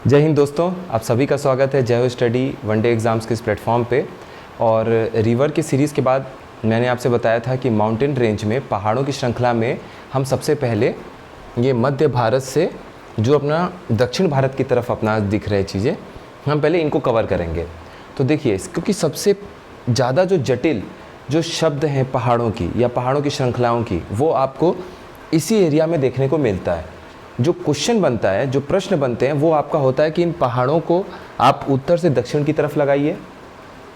जय हिंद दोस्तों, आप सभी का स्वागत है जय हो स्टडी वनडे एग्ज़ाम्स के इस प्लेटफॉर्म पे। और रिवर की सीरीज़ के बाद मैंने आपसे बताया था कि माउंटेन रेंज में, पहाड़ों की श्रृंखला में हम सबसे पहले ये मध्य भारत से जो अपना दक्षिण भारत की तरफ अपना दिख रहे चीज़ें, हम पहले इनको कवर करेंगे। तो देखिए, क्योंकि सबसे ज़्यादा जो जटिल जो शब्द हैं पहाड़ों की या पहाड़ों की श्रृंखलाओं की, वो आपको इसी एरिया में देखने को मिलता है। जो क्वेश्चन बनता है, जो प्रश्न बनते हैं, वो आपका होता है कि इन पहाड़ों को आप उत्तर से दक्षिण की तरफ लगाइए।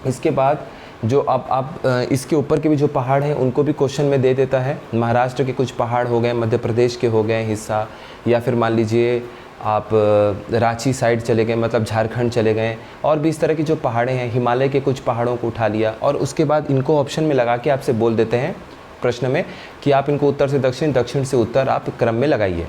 इसके बाद जो आप इसके ऊपर के भी जो पहाड़ हैं उनको भी क्वेश्चन में दे देता है। महाराष्ट्र के कुछ पहाड़ हो गए, मध्य प्रदेश के हो गए हिस्सा, या फिर मान लीजिए आप रांची साइड चले गए, मतलब झारखंड चले गए, और भी इस तरह की जो पहाड़े हैं, हिमालय के कुछ पहाड़ों को उठा लिया और उसके बाद इनको ऑप्शन में लगा के आपसे बोल देते हैं प्रश्न में कि आप इनको उत्तर से दक्षिण, दक्षिण से उत्तर आप क्रम में लगाइए।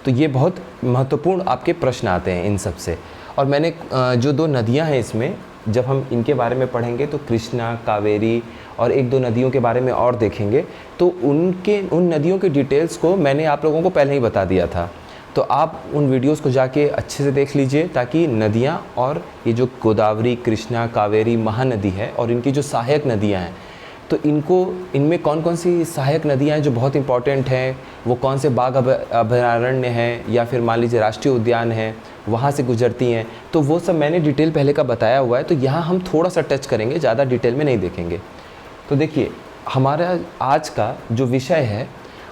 तो ये बहुत महत्वपूर्ण आपके प्रश्न आते हैं इन सब से। और मैंने जो दो नदियां हैं इसमें, जब हम इनके बारे में पढ़ेंगे तो कृष्णा, कावेरी और एक दो नदियों के बारे में और देखेंगे, तो उन नदियों के डिटेल्स को मैंने आप लोगों को पहले ही बता दिया था। तो आप उन वीडियोस को जाके अच्छे से देख लीजिए, ताकि नदियां और ये जो गोदावरी, कृष्णा, कावेरी, महानदी है और इनकी जो सहायक नदियाँ हैं, तो इनमें कौन कौन सी सहायक नदियाँ हैं जो बहुत इंपॉर्टेंट हैं, वो कौन से बाघ अभयारण्य हैं या फिर मान लीजिए राष्ट्रीय उद्यान हैं, वहाँ से गुजरती हैं, तो वो सब मैंने डिटेल पहले का बताया हुआ है। तो यहाँ हम थोड़ा सा टच करेंगे, ज़्यादा डिटेल में नहीं देखेंगे। तो देखिए, हमारा आज का जो विषय है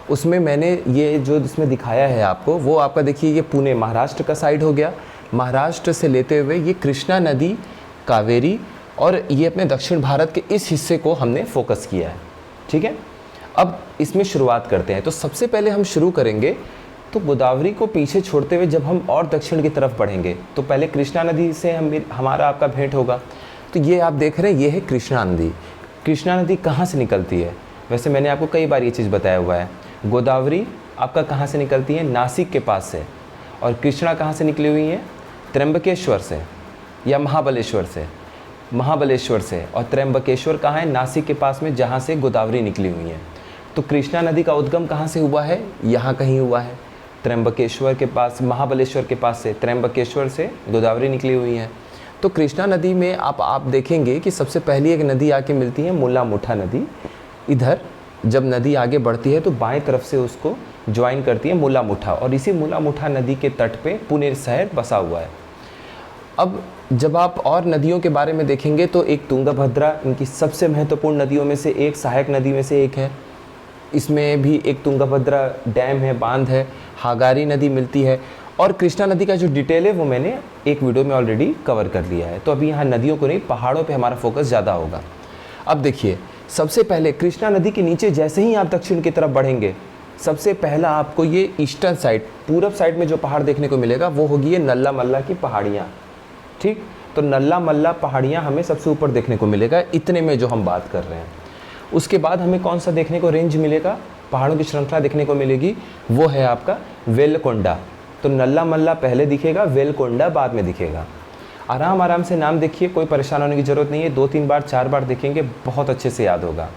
उसमें मैंने ये जो इसमें दिखाया है आपको, वो आपका देखिए, ये पुणे महाराष्ट्र का साइड हो गया। महाराष्ट्र से लेते हुए ये कृष्णा नदी, कावेरी और ये अपने दक्षिण भारत के इस हिस्से को हमने फोकस किया है। ठीक है, अब इसमें शुरुआत करते हैं। तो सबसे पहले हम शुरू करेंगे तो गोदावरी को पीछे छोड़ते हुए जब हम और दक्षिण की तरफ बढ़ेंगे तो पहले कृष्णा नदी से हमारा आपका भेंट होगा। तो ये आप देख रहे हैं, ये है कृष्णा नदी। कृष्णा नदी कहाँ से निकलती है? वैसे मैंने आपको कई बार ये चीज़ बताया हुआ है। गोदावरी आपका कहाँ से निकलती है? नासिक के पास से। और कृष्णा कहाँ से निकली हुई है? त्र्यंबकेश्वर से या महाबलेश्वर से। महाबलेश्वर से। और त्र्यंबकेश्वर कहाँ है? नासिक के पास में, जहाँ से गोदावरी निकली हुई है। तो कृष्णा नदी का उद्गम कहाँ से हुआ है? यहाँ कहीं हुआ है, त्र्यंबकेश्वर के पास, महाबलेश्वर के पास से, त्र्यंबकेश्वर से गोदावरी निकली हुई है। तो कृष्णा नदी में आप देखेंगे कि सबसे पहली एक नदी आके मिलती है, मुला मुठा नदी। इधर जब नदी आगे बढ़ती है तो बाएं तरफ से उसको ज्वाइन करती है मुला मुठा, और इसी मुला मुठा नदी के तट पे पुणे शहर बसा हुआ है। अब जब आप और नदियों के बारे में देखेंगे तो एक तुंगभद्रा इनकी सबसे महत्वपूर्ण नदियों में से एक, सहायक नदी में से एक है। इसमें भी एक तुंगभद्रा डैम है, बांध है। हागारी नदी मिलती है। और कृष्णा नदी का जो डिटेल है वो मैंने एक वीडियो में ऑलरेडी कवर कर लिया है। तो अभी यहाँ नदियों को नहीं, पहाड़ों पे हमारा फोकस ज़्यादा होगा। अब देखिए, सबसे पहले कृष्णा नदी के नीचे जैसे ही आप दक्षिण की तरफ बढ़ेंगे, सबसे पहला आपको ये ईस्टर्न साइड, पूरब साइड में जो पहाड़ देखने को मिलेगा वो होगी ये नल्ला मल्ला की पहाड़ियाँ। ठीक, तो नल्ला मल्ला पहाड़ियाँ हमें सबसे ऊपर देखने को मिलेगा, इतने में जो हम बात कर रहे हैं। उसके बाद हमें कौन सा देखने को रेंज मिलेगा, पहाड़ों की श्रृंखला देखने को मिलेगी, वो है आपका वेलकोंडा। तो नल्ला मल्ला पहले दिखेगा, वेलकोंडा बाद में दिखेगा। आराम आराम से नाम देखिए, कोई परेशान होने की ज़रूरत नहीं है। 2-3 बार 4 बार देखेंगे, बहुत अच्छे से याद होगा।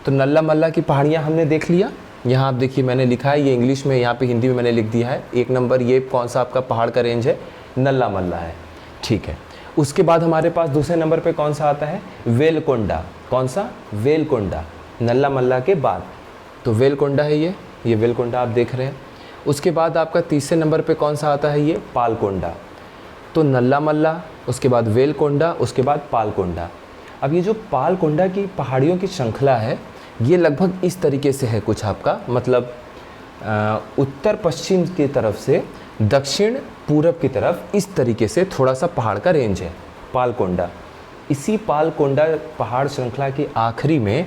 तो नल्ला मल्ला की पहाड़ियाँ हमने देख लिया। यहाँ आप देखिए, मैंने लिखा है, ये इंग्लिश में, यहाँ पे हिंदी में मैंने लिख दिया है। 1 नंबर ये कौन सा आपका पहाड़ का रेंज है? नल्ला मल्ला है। ठीक है, उसके बाद हमारे पास दूसरे नंबर पे कौन सा आता है? वेलकोंडा। कौन सा? वेलकोंडा, नल्ला मल्ला के बाद। तो वेलकोंडा है ये वेलकोंडा आप देख रहे हैं। उसके बाद आपका तीसरे नंबर पे कौन सा आता है? ये पालकोंडा। तो नल्ला मल्ला, उसके बाद वेलकोंडा, उसके बाद पालकोंडा। अब ये जो पालकोंडा की पहाड़ियों की श्रृंखला है, ये लगभग इस तरीके से है कुछ आपका, मतलब उत्तर पश्चिम की तरफ से दक्षिण पूरब की तरफ, इस तरीके से थोड़ा सा पहाड़ का रेंज है पालकोंडा। इसी पालकोंडा पहाड़ श्रृंखला के आखिरी में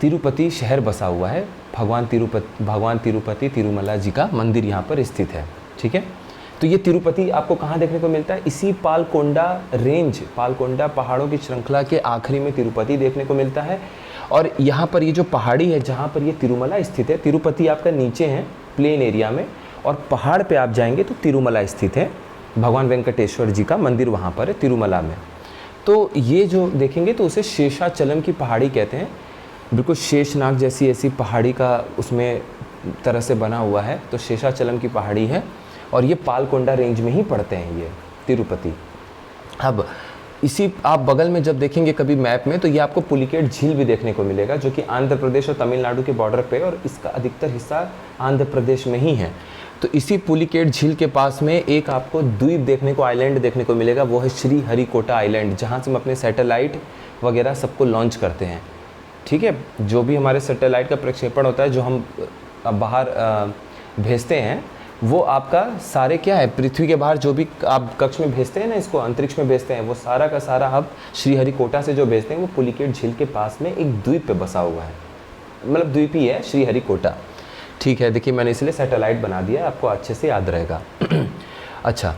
तिरुपति शहर बसा हुआ है। भगवान तिरुपति तिरुमला जी का मंदिर यहाँ पर स्थित है। ठीक है, तो ये तिरुपति आपको कहाँ देखने को मिलता है? इसी पालकोंडा रेंज, पालकोंडा पहाड़ों की श्रृंखला के आखिरी में तिरुपति देखने को मिलता है। और यहाँ पर ये जो पहाड़ी है जहाँ पर ये तिरुमला स्थित है, तिरुपति आपका नीचे है प्लेन एरिया में, और पहाड़ पे आप जाएंगे तो तिरुमला स्थित है। भगवान वेंकटेश्वर जी का मंदिर वहाँ पर है तिरुमला में। तो ये जो देखेंगे तो उसे शेषाचलम की पहाड़ी कहते हैं। बिल्कुल शेषनाग जैसी ऐसी पहाड़ी का उसमें तरह से बना हुआ है, तो शेषाचलम की पहाड़ी है। और ये पालकोंडा रेंज में ही पड़ते हैं ये तिरुपति। अब इसी आप बगल में जब देखेंगे कभी मैप में तो ये आपको पुलिकेट झील भी देखने को मिलेगा, जो कि आंध्र प्रदेश और तमिलनाडु के बॉर्डर पे, और इसका अधिकतर हिस्सा आंध्र प्रदेश में ही है। तो इसी पुलिकेट झील के पास में एक आपको द्वीप देखने को, आइलैंड देखने को मिलेगा, वो है श्री हरिकोटा आइलैंड, जहाँ से हम अपने सैटेलाइट वगैरह सबको लॉन्च करते हैं। ठीक है, जो भी हमारे सैटेलाइट का प्रक्षेपण होता है, जो हम बाहर भेजते हैं, वो आपका सारे क्या है, पृथ्वी के बाहर जो भी आप कक्ष में भेजते हैं ना, इसको अंतरिक्ष में भेजते हैं, वो सारा का सारा अब श्रीहरिकोटा से जो भेजते हैं वो पुलिकेट झील के पास में एक द्वीप पे बसा हुआ है, मतलब द्वीप ही है श्रीहरिकोटा। ठीक है, देखिए मैंने इसलिए सैटेलाइट बना दिया, आपको अच्छे से याद रहेगा। अच्छा,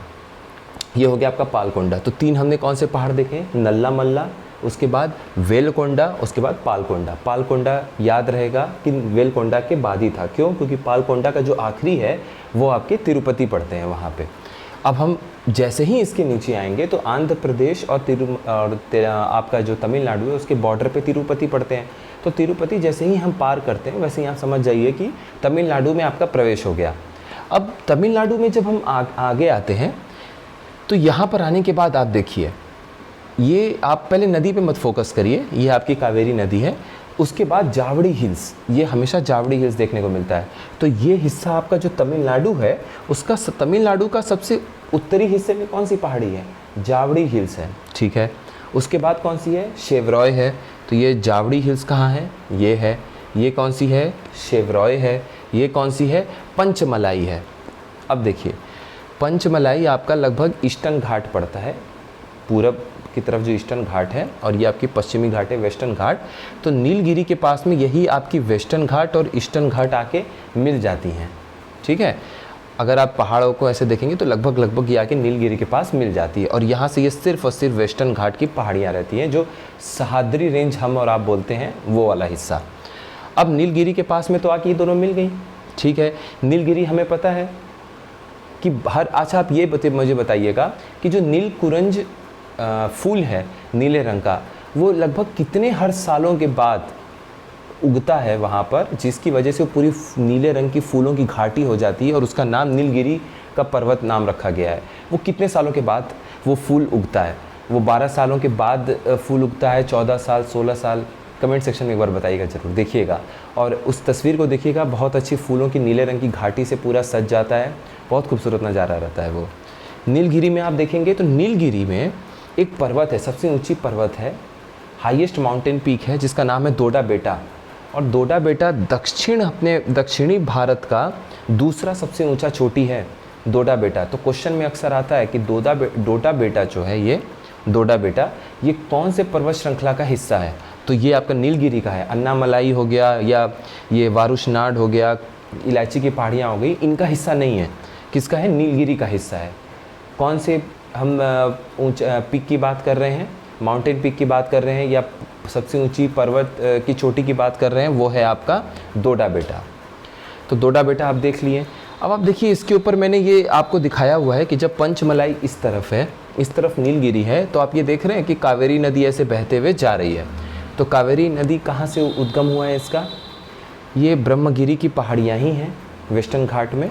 ये हो गया आपका पालकोंडा। तो 3 हमने कौन से पहाड़ देखे, नल्ला मल्ला, उसके बाद वेलकोंडा, उसके बाद पालकोंडा। पालकोंडा याद रहेगा कि वेलकोंडा के बाद ही था, क्यों, क्योंकि पालकोंडा का जो आखिरी है वो आपके तिरुपति पड़ते हैं वहाँ पे। अब हम जैसे ही इसके नीचे आएंगे तो आंध्र प्रदेश और आपका जो तमिलनाडु है उसके बॉर्डर पे तिरुपति पड़ते हैं। तो तिरुपति जैसे ही हम पार करते हैं वैसे ही आप समझ जाइए कि तमिलनाडु में आपका प्रवेश हो गया। अब तमिलनाडु में जब हम आगे आते हैं तो यहाँ पर आने के बाद आप देखिए, ये आप पहले नदी पे मत फोकस करिए, ये आपकी कावेरी नदी है, उसके बाद जावड़ी हिल्स, ये हमेशा जावड़ी हिल्स देखने को मिलता है। तो ये हिस्सा आपका जो तमिलनाडु है उसका, तमिलनाडु का सबसे उत्तरी हिस्से में कौन सी पहाड़ी है, जावड़ी हिल्स है। ठीक है, उसके बाद कौन सी है, शेवरॉय है। तो ये जावड़ी हिल्स कहाँ है, ये है। ये कौन सी है, शेवरॉय है। ये कौन सी है, पंचमलाई है। अब देखिए, पंचमलाई आपका लगभग ईस्टर्न घाट पड़ता है, पूरब की तरफ जो ईस्टर्न घाट है, और ये आपकी पश्चिमी घाट है, वेस्टर्न घाट। तो नीलगिरी के पास में यही आपकी वेस्टर्न घाट और ईस्टर्न घाट आके मिल जाती हैं। ठीक है, अगर आप पहाड़ों को ऐसे देखेंगे तो लगभग ये आके नीलगिरी के पास मिल जाती है, और यहाँ से ये सिर्फ और सिर्फ वेस्टर्न घाट की पहाड़ियाँ रहती हैं, जो सह्याद्री रेंज हम और आप बोलते हैं वो वाला हिस्सा। अब नीलगिरी के पास में तो आके ये दोनों मिल गई। ठीक है, नीलगिरी हमें पता है कि अच्छा आप ये मुझे बताइएगा कि जो नीलकुरंज फूल है नीले रंग का, वो लगभग कितने हर सालों के बाद उगता है वहाँ पर, जिसकी वजह से वो पूरी नीले रंग की फूलों की घाटी हो जाती है और उसका नाम नीलगिरी का पर्वत नाम रखा गया है। वो कितने सालों के बाद वो फूल उगता है, वो 12 सालों के बाद फूल उगता है, 14 साल, 16 साल, कमेंट सेक्शन में एक बार बताइएगा ज़रूर, देखिएगा। और उस तस्वीर को देखिएगा, बहुत अच्छी फूलों की नीले रंग की घाटी से पूरा सज जाता है, बहुत खूबसूरत नज़ारा रहता है वो। नीलगिरी में आप देखेंगे तो नीलगिरी में एक पर्वत है, सबसे ऊंची पर्वत है, हाईएस्ट माउंटेन पीक है, जिसका नाम है डोडा बेटा। और डोडा बेटा दक्षिणी भारत का दूसरा सबसे ऊंचा चोटी है डोडा बेटा। तो क्वेश्चन में अक्सर आता है कि डोडा बेटा जो है, ये डोडा बेटा, ये कौन से पर्वत श्रृंखला का हिस्सा है। तो ये आपका नीलगिरी का है। अन्नामलाई हो गया, या ये वारुशनाड हो गया, इलायची की पहाड़ियाँ हो गई, इनका हिस्सा नहीं है। किसका है, नीलगिरी का हिस्सा है। कौन से हम ऊंचा पीक की बात कर रहे हैं, माउंटेन पीक की बात कर रहे हैं, या सबसे ऊंची पर्वत की चोटी की बात कर रहे हैं, वो है आपका डोडा बेटा। तो डोडा बेटा आप देख लिए। अब आप देखिए, इसके ऊपर मैंने ये आपको दिखाया हुआ है कि जब पंचमलाई इस तरफ है, इस तरफ नीलगिरी है, तो आप ये देख रहे हैं कि कावेरी नदी ऐसे बहते हुए जा रही है। तो कावेरी नदी कहाँ से उद्गम हुआ है इसका, ये ब्रह्मगिरी की पहाड़ियाँ ही हैं वेस्टर्न घाट में,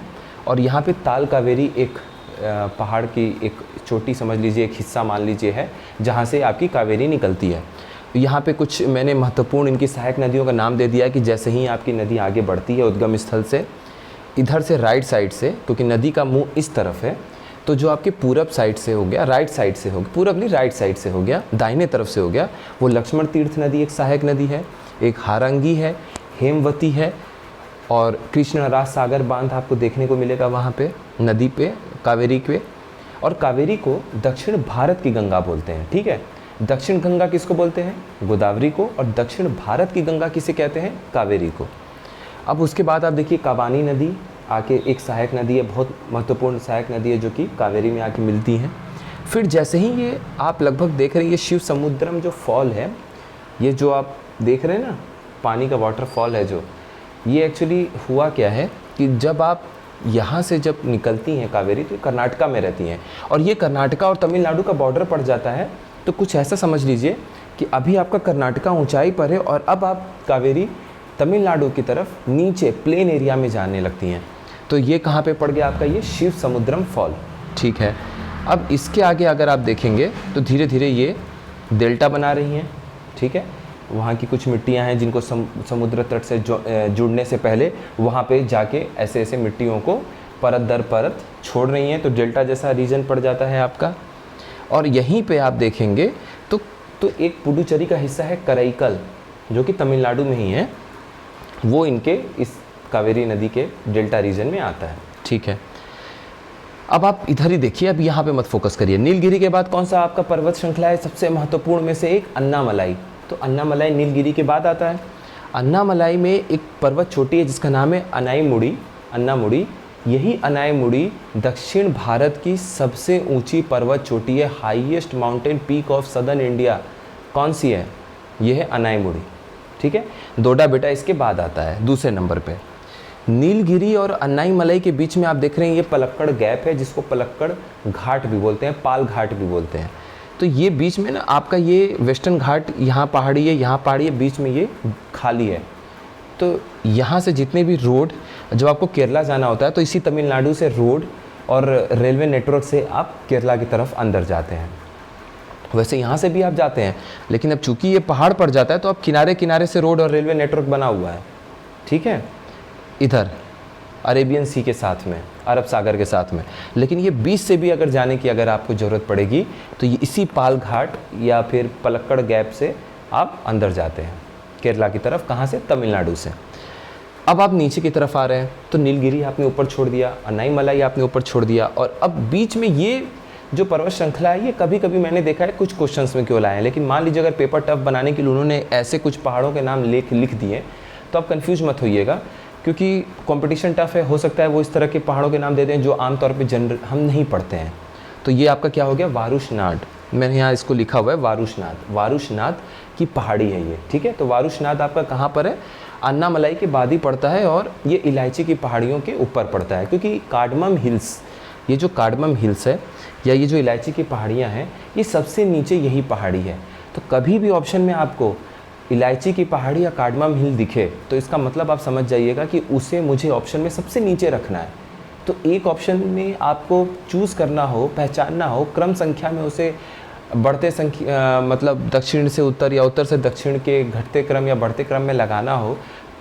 और यहाँ पे ताल कावेरी एक पहाड़ की एक चोटी समझ लीजिए, एक हिस्सा मान लीजिए है, जहाँ से आपकी कावेरी निकलती है। यहाँ पे कुछ मैंने महत्वपूर्ण इनकी सहायक नदियों का नाम दे दिया कि जैसे ही आपकी नदी आगे बढ़ती है उद्गम स्थल से, इधर से राइट साइड से, क्योंकि नदी का मुंह इस तरफ है, तो जो आपके पूरब साइड से हो गया, राइट साइड से हो गया, पूरब नहीं राइट साइड से हो गया, दाहिने तरफ से हो गया, वो लक्ष्मण तीर्थ नदी एक सहायक नदी है, एक हारंगी है, हेमवती है, और कृष्ण राज सागर बांध आपको देखने को मिलेगा वहाँ पे नदी पे, कावेरी पे। और कावेरी को दक्षिण भारत की गंगा बोलते हैं। ठीक है, दक्षिण गंगा किसको बोलते हैं, गोदावरी को, और दक्षिण भारत की गंगा किसे कहते हैं, कावेरी को। अब उसके बाद आप देखिए, काबानी नदी आके एक सहायक नदी है, बहुत महत्वपूर्ण सहायक नदी है, जो कि कावेरी में आके मिलती हैं। फिर जैसे ही ये आप लगभग देख रहे हैं, ये शिव समुद्रम जो फॉल है, ये जो आप देख रहे हैं ना, पानी का वाटरफॉल है जो, ये एक्चुअली हुआ क्या है कि जब आप यहाँ से जब निकलती हैं कावेरी, तो कर्नाटका में रहती हैं, और ये कर्नाटका और तमिलनाडु का बॉर्डर पड़ जाता है। तो कुछ ऐसा समझ लीजिए कि अभी आपका कर्नाटका ऊंचाई पर है, और अब आप कावेरी तमिलनाडु की तरफ नीचे प्लेन एरिया में जाने लगती हैं। तो ये कहाँ पे पड़ गया आपका, ये शिव समुद्रम फॉल। ठीक है, अब इसके आगे अगर आप देखेंगे तो धीरे धीरे ये डेल्टा बना रही हैं। ठीक है, वहाँ की कुछ मिट्टियाँ हैं जिनको समुद्र तट से जुड़ने से पहले वहाँ पे जाके ऐसे ऐसे मिट्टियों को परत दर परत छोड़ रही हैं, तो डेल्टा जैसा रीजन पड़ जाता है आपका। और यहीं पे आप देखेंगे तो एक पुडुचेरी का हिस्सा है कराईकल, जो कि तमिलनाडु में ही है, वो इनके इस कावेरी नदी के डेल्टा रीजन में आता है। ठीक है, अब आप इधर ही देखिए, अब यहाँ पे मत फोकस करिए। नीलगिरी के बाद कौन सा आपका पर्वत श्रृंखला है सबसे महत्वपूर्ण में से एक, अन्नामलाई। तो अन्नामलाई नीलगिरी के बाद आता है। अन्नामलाई में एक पर्वत चोटी है जिसका नाम है अन्नामुड़ी। यही अन्नामुड़ी दक्षिण भारत की सबसे ऊंची पर्वत चोटी है, highest mountain peak of southern India. कौन सी है? यह है अन्नामुड़ी। ठीक है, डोडा बेटा इसके बाद आता है दूसरे नंबर पे। नीलगिरी और अन्नामलाई के बीच में आप देख रहे हैं ये पलक्कड़ गैप है, जिसको पलक्कड़ घाट भी बोलते हैं, पाल घाट भी बोलते हैं। तो ये बीच में ना आपका ये वेस्टर्न घाट, यहाँ पहाड़ी है, यहाँ पहाड़ी है, बीच में ये खाली है। तो यहाँ से जितने भी रोड, जब आपको केरला जाना होता है तो इसी तमिलनाडु से रोड और रेलवे नेटवर्क से आप केरला की तरफ अंदर जाते हैं। वैसे यहाँ से भी आप जाते हैं, लेकिन अब चूंकि ये पहाड़ पड़ जाता है तो अब किनारे किनारे से रोड और रेलवे नेटवर्क बना हुआ है। ठीक है, इधर अरेबियन सी के साथ में, अरब सागर के साथ में। लेकिन ये बीच से भी अगर जाने की अगर आपको ज़रूरत पड़ेगी तो ये इसी पाल घाट या फिर पलक्कड़ गैप से आप अंदर जाते हैं केरला की तरफ। कहाँ से? तमिलनाडु से। अब आप नीचे की तरफ आ रहे हैं तो नीलगिरी आपने ऊपर छोड़ दिया, अन्नामलाई आपने ऊपर छोड़ दिया, और अब बीच में ये जो पर्वत श्रृंखला है ये कभी कभी मैंने देखा है कुछ क्वेश्चंस में केवल आए हैं। लेकिन मान लीजिए अगर पेपर टफ बनाने के लिए उन्होंने ऐसे कुछ पहाड़ों के नाम लिख दिए तो आप कन्फ्यूज मत होइएगा, क्योंकि कंपटीशन टफ है। हो सकता है वो इस तरह के पहाड़ों के नाम दे दें जो आमतौर पे हम नहीं पढ़ते हैं। तो ये आपका क्या हो गया? वारुशनाड। मैंने यहाँ इसको लिखा हुआ है वारुशनाद की पहाड़ी है ये। ठीक है, तो वारुशनाद आपका कहाँ पर है? अन्नामलाई के बाद ही पड़ता है, और ये इलायची की पहाड़ियों के ऊपर पड़ता है, क्योंकि कार्डमम हिल्स, ये जो कार्डमम हिल्स है या ये जो इलायची की पहाड़ियाँ हैं, ये सबसे नीचे यही पहाड़ी है। तो कभी भी ऑप्शन में आपको इलायची की पहाड़ी या कार्डमम हिल दिखे तो इसका मतलब आप समझ जाइएगा कि उसे मुझे ऑप्शन में सबसे नीचे रखना है। तो एक ऑप्शन में आपको चूज़ करना हो, पहचानना हो, क्रम संख्या में उसे बढ़ते संख्या मतलब दक्षिण से उत्तर या उत्तर से दक्षिण के घटते क्रम या बढ़ते क्रम में लगाना हो,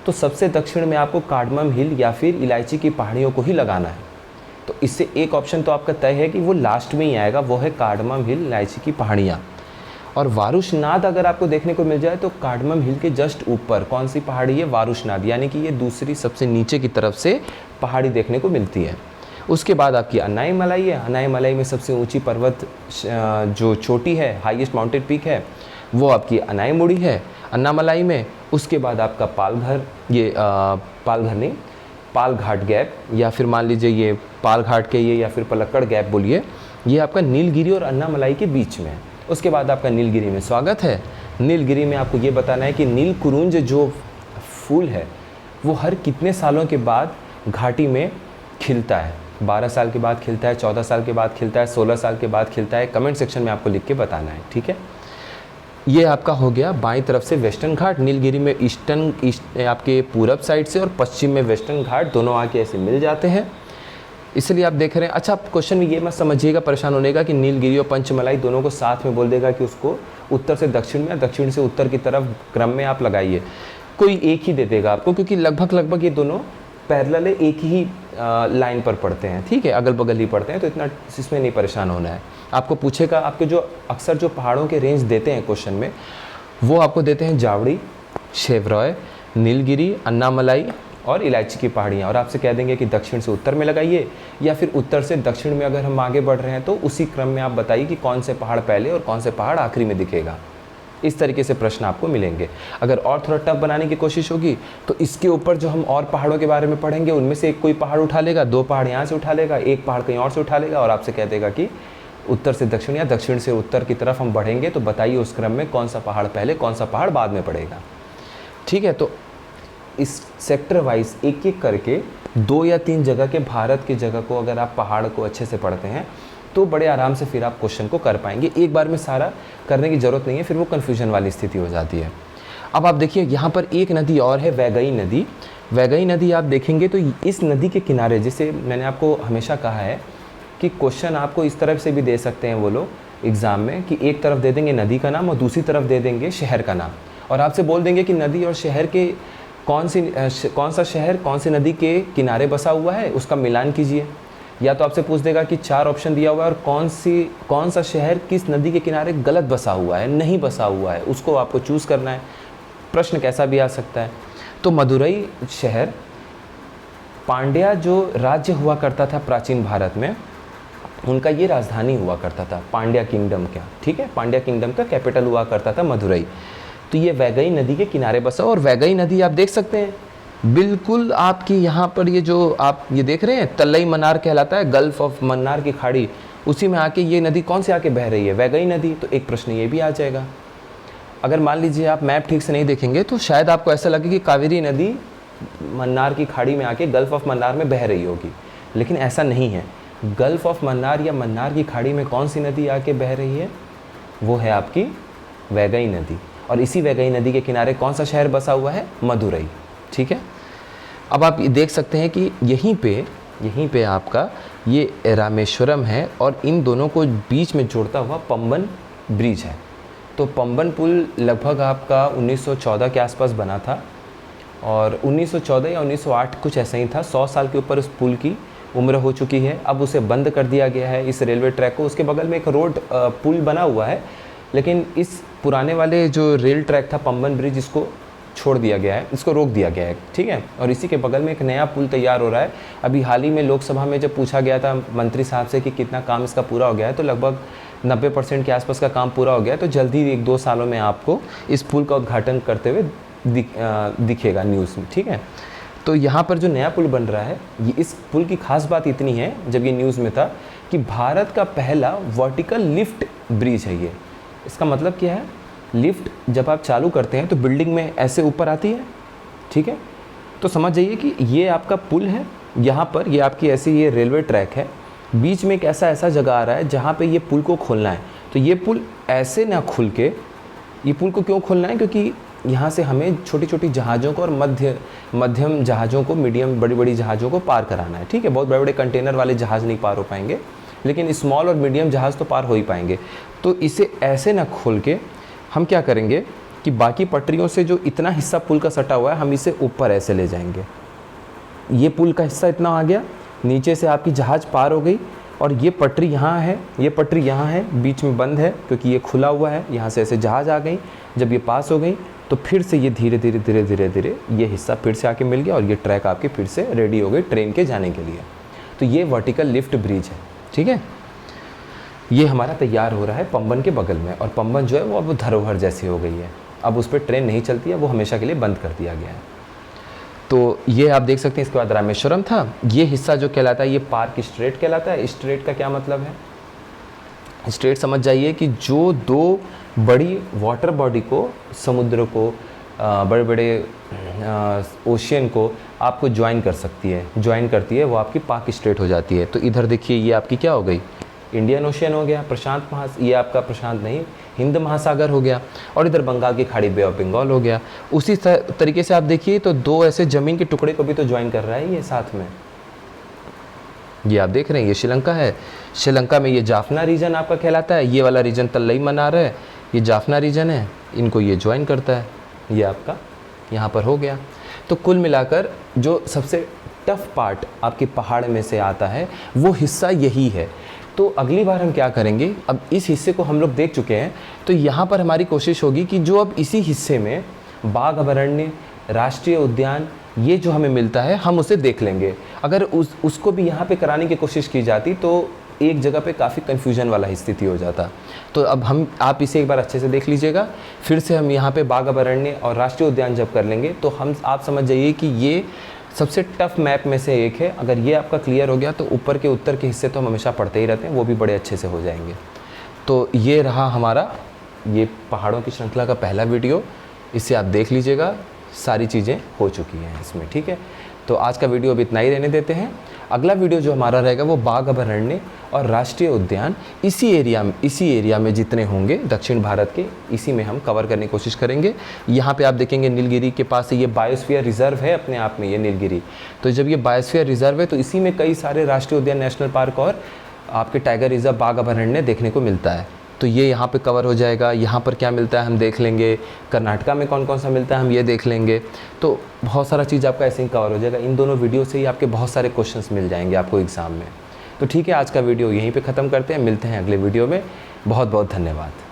तो सबसे दक्षिण में आपको कार्डमम हिल या फिर इलायची की पहाड़ियों को ही लगाना है। तो इससे एक ऑप्शन तो आपका तय है कि वो लास्ट में ही आएगा, वो है कार्डमम हिल, इलायची की पहाड़ियाँ। और वारुशनाद अगर आपको देखने को मिल जाए तो कार्डमम हिल के जस्ट ऊपर कौन सी पहाड़ी है? वारुशनाद, यानी कि ये दूसरी सबसे नीचे की तरफ से पहाड़ी देखने को मिलती है। उसके बाद आपकी अन्नामलाई है। अन्नामलाई में सबसे ऊंची पर्वत जो चोटी है, हाईएस्ट माउंटेन पीक है, वो आपकी अन्नामुड़ी है अन्नामलाई में। उसके बाद आपका पाल घाट गैप, या फिर मान लीजिए ये पाल घाट के ये या फिर पलक्कड़ गैप बोलिए, ये आपका नीलगिरी और अन्नामलाई के बीच में है। उसके बाद आपका नीलगिरी में स्वागत है। नीलगिरी में आपको ये बताना है कि नीलकुरुंज जो फूल है वो हर कितने सालों के बाद घाटी में खिलता है। 12 साल के बाद खिलता है, 14 साल के बाद खिलता है, 16 साल के बाद खिलता है। कमेंट सेक्शन में आपको लिख के बताना है। ठीक है, ये आपका हो गया बाईं तरफ से वेस्टर्न घाट। नीलगिरी में ईस्ट आपके पूरब साइड से और पश्चिम में वेस्टर्न घाट, दोनों आके ऐसे मिल जाते हैं, इसलिए आप देख रहे हैं। अच्छा, क्वेश्चन में ये मत समझिएगा, परेशान होने का, कि नीलगिरी और पंचमलाई दोनों को साथ में बोल देगा कि उसको उत्तर से दक्षिण में या दक्षिण से उत्तर की तरफ क्रम में आप लगाइए। कोई एक ही दे देगा आपको, क्योंकि लगभग ये दोनों पैरेलल है, एक ही लाइन पर पढ़ते हैं। ठीक है, अगल बगल ही पढ़ते हैं, तो इतना इसमें नहीं परेशान होना है। आपको पूछेगा, आपके जो अक्सर जो पहाड़ों के रेंज देते हैं क्वेश्चन में, वो आपको देते हैं जावड़ी, शेवरॉय, नीलगिरी, अन्नामलाई और इलायची की पहाड़ियाँ, और आपसे कह देंगे कि दक्षिण से उत्तर में लगाइए या फिर उत्तर से दक्षिण में अगर हम आगे बढ़ रहे हैं तो उसी क्रम में आप बताइए कि कौन से पहाड़ पहले और कौन से पहाड़ आखिरी में दिखेगा। इस तरीके से प्रश्न आपको मिलेंगे। अगर और थोड़ा टफ बनाने की कोशिश होगी तो इसके ऊपर जो हम और पहाड़ों के बारे में पढ़ेंगे उनमें से एक कोई पहाड़ उठा लेगा, 2 पहाड़ यहाँ से उठा लेगा, एक पहाड़ कहीं और से उठा लेगा, और आपसे कह देगा कि उत्तर से दक्षिण या दक्षिण से उत्तर की तरफ हम बढ़ेंगे, तो बताइए उस क्रम में कौन सा पहाड़ पहले कौन सा पहाड़ बाद में पड़ेगा। ठीक है, तो इस सेक्टर वाइज एक एक करके 2 या 3 जगह के भारत की जगह को अगर आप पहाड़ को अच्छे से पढ़ते हैं तो बड़े आराम से फिर आप क्वेश्चन को कर पाएंगे। एक बार में सारा करने की ज़रूरत नहीं है, फिर वो कन्फ्यूजन वाली स्थिति हो जाती है। अब आप देखिए यहाँ पर एक नदी और है, वैगई नदी। वैगई नदी आप देखेंगे तो इस नदी के किनारे, जैसे मैंने आपको हमेशा कहा है कि क्वेश्चन आपको इस तरफ से भी दे सकते हैं वो लोग एग्ज़ाम में, कि एक तरफ दे देंगे नदी का नाम और दूसरी तरफ दे देंगे शहर का नाम, और आपसे बोल देंगे कि नदी और शहर के कौन सा शहर कौन सी नदी के किनारे बसा हुआ है, उसका मिलान कीजिए। या तो आपसे पूछ देगा कि 4 ऑप्शन दिया हुआ है और कौन सा शहर किस नदी के किनारे गलत बसा हुआ है, नहीं बसा हुआ है, उसको आपको चूज़ करना है। प्रश्न कैसा भी आ सकता है। तो मदुरई शहर, पांड्या जो राज्य हुआ करता था प्राचीन भारत में, उनका ये राजधानी हुआ करता था, पांड्या किंगडम का, ठीक है, पांड्या किंगडम का कैपिटल हुआ करता था मदुरई। तो ये वैगई नदी के किनारे बसा, और वैगई नदी आप देख सकते हैं बिल्कुल आपकी यहाँ पर, ये जो आप ये देख रहे हैं तलई मन्नार कहलाता है, गल्फ ऑफ मन्नार की खाड़ी, उसी में आके ये नदी कौन से आके बह रही है, वैगई नदी। तो एक प्रश्न ये भी आ जाएगा। अगर मान लीजिए आप मैप ठीक से नहीं देखेंगे तो शायद आपको ऐसा लगे कि कावेरी नदी मन्नार की खाड़ी में आके गल्फ ऑफ मन्नार में बह रही होगी, लेकिन ऐसा नहीं है। गल्फ ऑफ मन्नार या मन्नार की खाड़ी में कौन सी नदी आके बह रही है, वो है आपकी वैगई नदी। और इसी वैगई नदी के किनारे कौन सा शहर बसा हुआ है, मदुरई, ठीक है। अब आप देख सकते हैं कि यहीं पे आपका ये रामेश्वरम है और इन दोनों को बीच में जोड़ता हुआ पंबन ब्रिज है। तो पंबन पुल लगभग आपका 1914 के आसपास बना था, और 1914 या 1908 कुछ ऐसा ही था। 100 साल के ऊपर उस पुल की उम्र हो चुकी है। अब उसे बंद कर दिया गया है, इस रेलवे ट्रैक को। उसके बगल में एक रोड पुल बना हुआ है, लेकिन इस पुराने वाले जो रेल ट्रैक था पंबन ब्रिज, इसको छोड़ दिया गया है, इसको रोक दिया गया है, ठीक है। और इसी के बगल में एक नया पुल तैयार हो रहा है। अभी हाल ही में लोकसभा में जब पूछा गया था मंत्री साहब से कि कितना काम इसका पूरा हो गया है, तो लगभग 90% के आसपास का काम पूरा हो गया है। तो जल्दी 1-2 सालों में आपको इस पुल का उद्घाटन करते हुए दिखेगा न्यूज़ में, ठीक है। तो यहाँ पर जो नया पुल बन रहा है, ये इस पुल की खास बात इतनी है, जब ये न्यूज़ में था, कि भारत का पहला वर्टिकल लिफ्ट ब्रिज है ये। इसका मतलब क्या है, लिफ्ट जब आप चालू करते हैं तो बिल्डिंग में ऐसे ऊपर आती है, ठीक है। तो समझ जाइए कि ये आपका पुल है, यहाँ पर ये आपकी ऐसी ये रेलवे ट्रैक है, बीच में एक ऐसा जगह आ रहा है जहाँ पे ये पुल को खोलना है। तो ये पुल ऐसे ना खुल के, ये पुल को क्यों खोलना है, क्योंकि यहाँ से हमें छोटी छोटी जहाज़ों को और मध्यम जहाज़ों को, मीडियम बड़ी जहाज़ों को पार कराना है, ठीक है। बहुत बड़े बड़े कंटेनर वाले जहाज़ नहीं पार हो पाएंगे, लेकिन स्मॉल और मीडियम जहाज़ तो पार हो ही पाएंगे। तो इसे ऐसे ना खोल के हम क्या करेंगे कि बाकी पटरियों से जो इतना हिस्सा पुल का सटा हुआ है, हम इसे ऊपर ऐसे ले जाएंगे। ये पुल का हिस्सा इतना आ गया, नीचे से आपकी जहाज़ पार हो गई, और ये पटरी यहाँ है, ये पटरी यहाँ है, बीच में बंद है क्योंकि ये खुला हुआ है। यहाँ से ऐसे जहाज़ आ गई, जब ये पास हो गई तो फिर से ये धीरे धीरे ये हिस्सा फिर से आके मिल गया, और ये ट्रैक आपकी फिर से रेडी हो गई ट्रेन के जाने के लिए। तो ये वर्टिकल लिफ्ट ब्रिज है, ठीक है। ये हमारा तैयार हो रहा है पंबन के बगल में, और पंबन जो है वो अब धरोहर जैसी हो गई है। अब उस पर ट्रेन नहीं चलती है, वो हमेशा के लिए बंद कर दिया गया है। तो ये आप देख सकते हैं। इसके बाद रामेश्वरम था। ये हिस्सा जो कहलाता है, ये पार्क स्ट्रेट कहलाता है। स्ट्रेट का क्या मतलब है, स्ट्रेट समझ जाइए कि जो 2 बड़ी वाटर बॉडी को, समुद्र को, बड़े बड़े ओशियन को आपको ज्वाइन करती है, वो आपकी पार्क स्ट्रेट हो जाती है। तो इधर देखिए, ये आपकी क्या हो गई, इंडियन ओशियन हो गया, ये आपका प्रशांत नहीं, हिंद महासागर हो गया, और इधर बंगाल की खाड़ी, बे ऑफ बंगाल हो गया। उसी तरीके से आप देखिए तो 2 ऐसे ज़मीन के टुकड़े को भी तो ज्वाइन कर रहा है ये साथ में। ये आप देख रहे हैं, ये श्रीलंका है। श्रीलंका में ये जाफना रीजन आपका कहलाता है। ये वाला रीजन तलई मन्नार है, ये जाफना रीजन है, इनको ये ज्वाइन करता है। ये आपका यहाँ पर हो गया। तो कुल मिलाकर जो सबसे टफ पार्ट आपके पहाड़ में से आता है, वो हिस्सा यही है। तो अगली बार हम क्या करेंगे, अब इस हिस्से को हम लोग देख चुके हैं, तो यहाँ पर हमारी कोशिश होगी कि जो अब इसी हिस्से में बाघ अभयारण्य, राष्ट्रीय उद्यान, ये जो हमें मिलता है, हम उसे देख लेंगे। अगर उसको भी यहाँ पे कराने की कोशिश की जाती तो एक जगह पे काफ़ी कन्फ्यूजन वाला स्थिति हो जाता। तो अब आप इसे एक बार अच्छे से देख लीजिएगा। फिर से हम यहाँ पे बाघ अभयारण्य और राष्ट्रीय उद्यान जब कर लेंगे तो आप समझ जाइए कि ये सबसे टफ मैप में से एक है। अगर ये आपका क्लियर हो गया तो ऊपर के उत्तर के हिस्से तो हम हमेशा पढ़ते ही रहते हैं, वो भी बड़े अच्छे से हो जाएंगे। तो ये रहा हमारा ये पहाड़ों की श्रृंखला का पहला वीडियो। इसे आप देख लीजिएगा, सारी चीज़ें हो चुकी हैं इसमें, ठीक है। तो आज का वीडियो अब इतना ही रहने देते हैं। अगला वीडियो जो हमारा रहेगा वो बाघ अभयारण्य और राष्ट्रीय उद्यान इसी एरिया में जितने होंगे दक्षिण भारत के, इसी में हम कवर करने की कोशिश करेंगे। यहाँ पे आप देखेंगे नीलगिरी के पास ये बायोस्फीयर रिजर्व है अपने आप में, ये नीलगिरी। तो जब ये बायोस्फीयर रिजर्व है तो इसी में कई सारे राष्ट्रीय उद्यान, नेशनल पार्क और आपके टाइगर रिजर्व, बाघ अभयारण्य देखने को मिलता है। तो ये यहाँ पे कवर हो जाएगा। यहाँ पर क्या मिलता है हम देख लेंगे, कर्नाटका में कौन कौन सा मिलता है हम ये देख लेंगे। तो बहुत सारा चीज़ आपका ऐसे ही कवर हो जाएगा। इन दोनों वीडियो से ही आपके बहुत सारे क्वेश्चंस मिल जाएंगे आपको एग्ज़ाम में। तो ठीक है, आज का वीडियो यहीं पे ख़त्म करते हैं, मिलते हैं अगले वीडियो में। बहुत बहुत धन्यवाद।